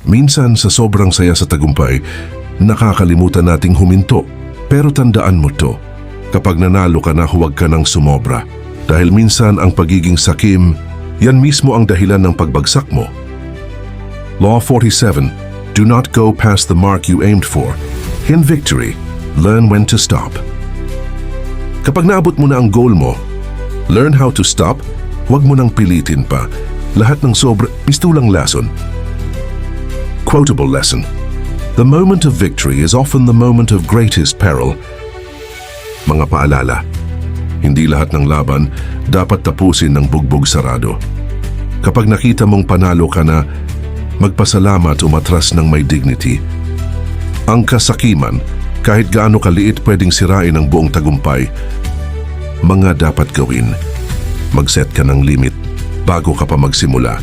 Minsan sa sobrang saya sa tagumpay, nakakalimutan nating huminto. Pero tandaan mo to, kapag nanalo ka na huwag ka nang sumobra. Dahil minsan ang pagiging sakim, yan mismo ang dahilan ng pagbagsak mo. Law 47, do not go past the mark you aimed for. In victory, learn when to stop. Kapag naabot mo na ang goal mo, learn how to stop, huwag mo nang pilitin pa. Lahat ng sobra, mistulang lason. Quotable lesson. The moment of victory is often the moment of greatest peril. Mga paalala. Hindi lahat ng laban dapat tapusin ng bugbog sarado. Kapag nakita mong panalo ka na, magpasalamat umatras ng may dignity. Ang kasakiman, kahit gaano kaliit pwedeng sirain ang buong tagumpay. Mga dapat gawin. Mag-set ka ng limit bago ka pa magsimula.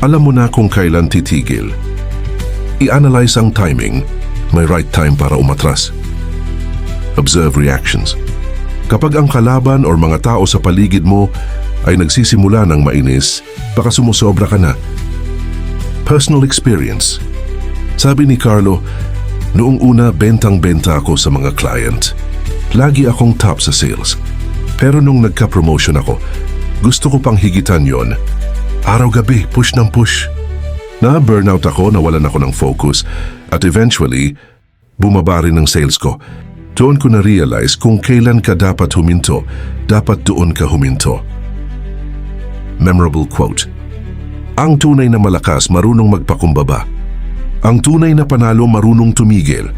Alam mo na kung kailan titigil. I-analyze ang timing, may right time para umatras. Observe reactions. Kapag ang kalaban o mga tao sa paligid mo ay nagsisimula ng mainis, baka sumusobra ka na. Personal experience. Sabi ni Carlo, noong una bentang-benta ako sa mga client. Lagi akong top sa sales. Pero nung nagka-promotion ako, gusto ko pang higitan yon. Araw-gabi, push ng push. Na-burnout ako, nawalan ako ng focus, at eventually, bumaba rin ang sales ko. Doon ko na-realize kung kailan ka dapat huminto, dapat doon ka huminto. Memorable quote. Ang tunay na malakas marunong magpakumbaba. Ang tunay na panalo marunong tumigil.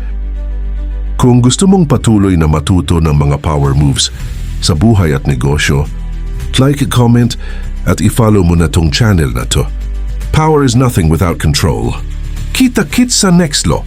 Kung gusto mong patuloy na matuto ng mga power moves sa buhay at negosyo, like, comment, at i-follow mo na tong channel na to. Power is nothing without control. Kita-kits sa next law.